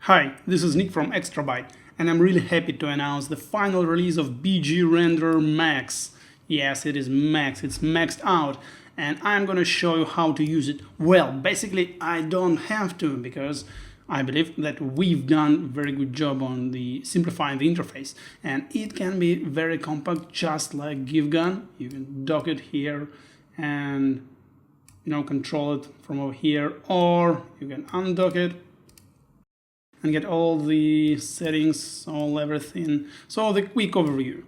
Hi, this is Nick from Extrabyte, and I'm really happy to announce the final release of BGRender Max. Yes, it is Max, it's maxed out, and I'm gonna show you how to use it. Well, basically, I don't have to because I believe that we've done a very good job on the simplifying the interface, and it can be very compact, just like GiveGun. You can dock it here and control it from over here, or you can undock it and get all the settings, everything. So the quick overview.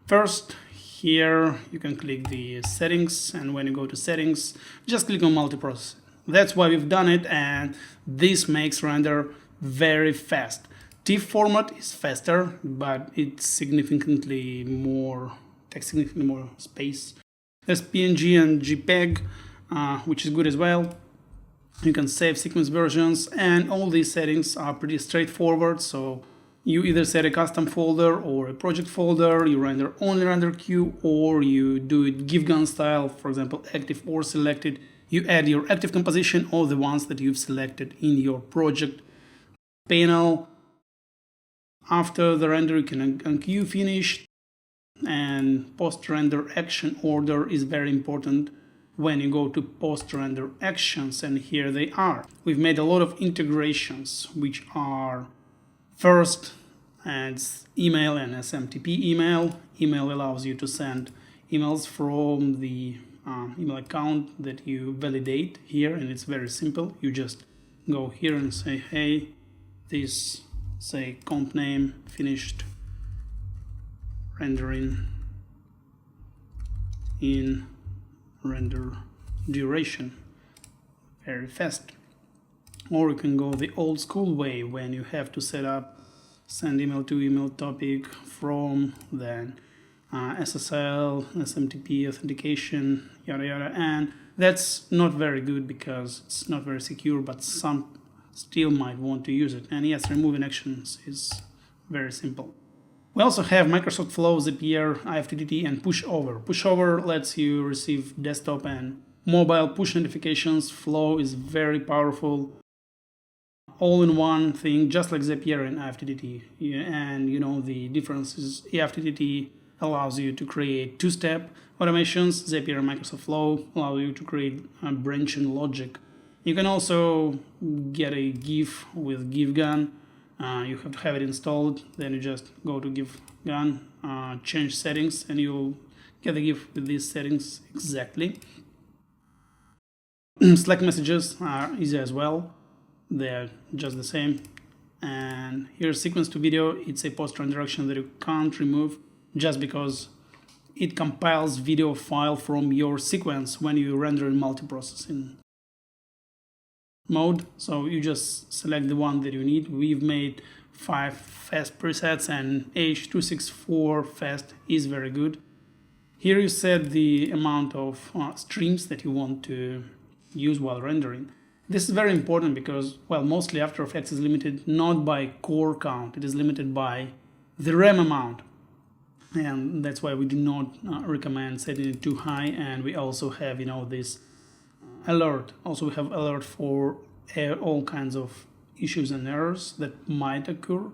First, here you can click the settings, and when you go to settings, just click on multiprocessing. That's why we've done it, and this makes render very fast. TIFF format is faster, but it's significantly more, takes significantly more space. There's PNG and JPEG, which is good as well. You can save sequence versions, and all these settings are pretty straightforward. So you either set a custom folder or a project folder, you render only render queue, or you do it GiveGun style, for example, active or selected. You add your active composition or the ones that you've selected in your project panel. After the render, you can unqueue finish, and post-render action order is very important when you go to post-render actions, and here they are. We've made a lot of integrations, which are first, it's email and SMTP email. Email allows you to send emails from the email account that you validate here, and it's very simple. You just go here and say, hey, this, say, comp name, finished rendering in render duration, very fast. Or you can go the old school way, when you have to set up send email to email topic from, then SSL, SMTP authentication, yada yada, and that's not very good because it's not very secure, but some still might want to use it. And yes, removing actions is very simple. We also have Microsoft Flow, Zapier, IFTTT, and Pushover. Pushover lets you receive desktop and mobile push notifications. Flow is very powerful, all-in-one thing, just like Zapier and IFTTT. And the difference is IFTTT allows you to create two-step automations. Zapier and Microsoft Flow allow you to create branching logic. You can also get a GIF with GiveGun. You have to have it installed, then you just go to GiveGun, change settings, and you'll get the GIF with these settings exactly. Slack messages are easy as well, they're just the same. And here's sequence to video. It's a post-render action that you can't remove just because it compiles video file from your sequence when you render in multiprocessing mode. So you just select the one that you need. We've made 5 fast presets, and H.264 fast is very good. Here you set the amount of streams that you want to use while rendering. This is very important because, well, mostly After Effects is limited not by core count, it is limited by the RAM amount. And that's why we do not recommend setting it too high. And we also have, this alert. Also, we have alert for all kinds of issues and errors that might occur.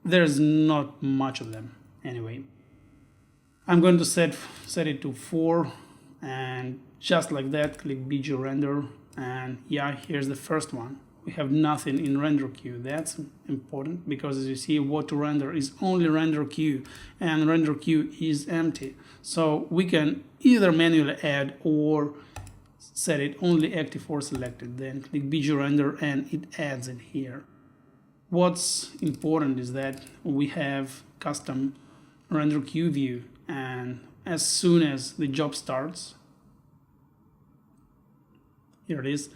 There's not much of them anyway. I'm going to set it to 4, and just like that, click BG render, and yeah, here's the first one. We have nothing in render queue. That's important because, as you see, what to render is only render queue, and render queue is empty. So we can either manually add or set it only active or selected. Then click BG render and it adds it here. What's important is that we have custom render queue view, and as soon as the job starts, here it is,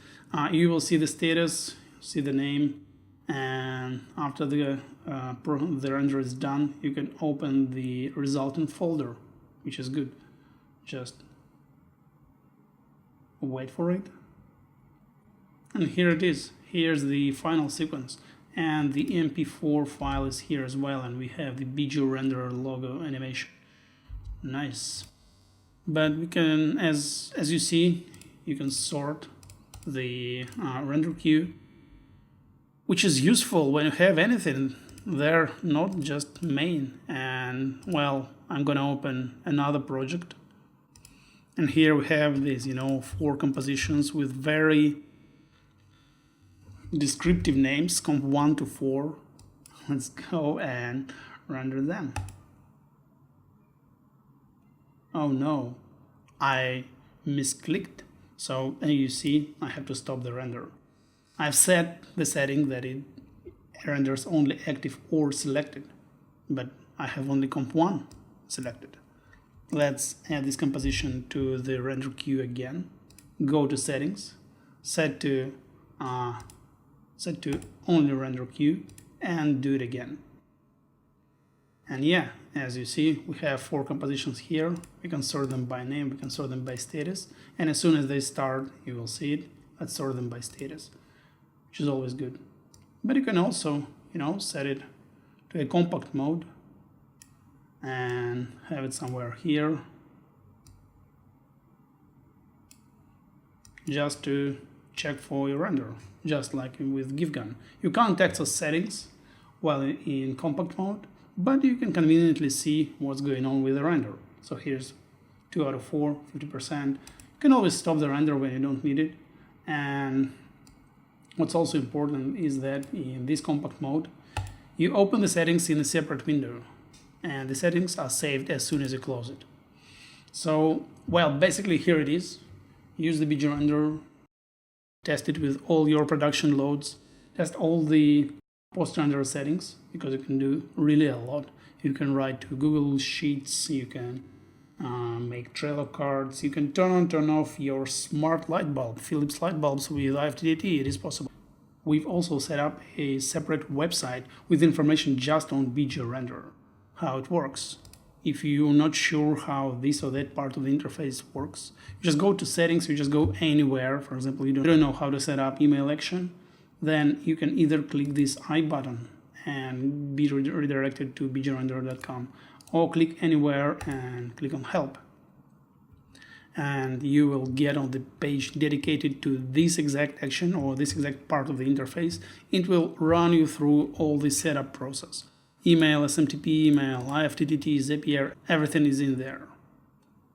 you will see the status, see the name, and after the render is done, you can open the resultant folder, which is good. Just wait for it, and here it is. Here's the final sequence, and the MP4 file is here as well, and we have the BG renderer logo animation. Nice. But we can, as you see, you can sort the render queue which is useful when you have anything there, not just main. And well, I'm gonna open another project, and here we have these 4 compositions with very descriptive names, comp 1 to 4. Let's go and render them. Oh no, I misclicked. So you see, I have to stop the render. I've set the setting that it renders only active or selected, but I have only comp 1 selected. Let's add this composition to the render queue again. Go to settings, set to only render queue, and do it again. And yeah, as you see, we have 4 compositions here. We can sort them by name, we can sort them by status, and as soon as they start, you will see it. Let's sort them by status, which is always good. But you can also, set it to a compact mode and have it somewhere here, just to check for your render, just like with GIFGAN. You can't access settings while in compact mode, but you can conveniently see what's going on with the render. So here's 2 out of 4, 50%. You can always stop the render when you don't need it. And what's also important is that in this compact mode, you open the settings in a separate window, and the settings are saved as soon as you close it. So, well, basically here it is. Use the BGRender, test it with all your production loads, test all the post-render settings, because you can do really a lot. You can write to Google Sheets, you can make Trello cards, you can turn on, turn off your smart light bulb, Philips light bulbs with IFTTT, it is possible. We've also set up a separate website with information just on BGRender, how it works. If you're not sure how this or that part of the interface works, you just go to settings, you just go anywhere. For example, you don't know how to set up email action, then you can either click this I button and be redirected to bgrender.com, or click anywhere and click on help. And you will get on the page dedicated to this exact action or this exact part of the interface. It will run you through all the setup process. Email, SMTP email, IFTTT, Zapier, everything is in there.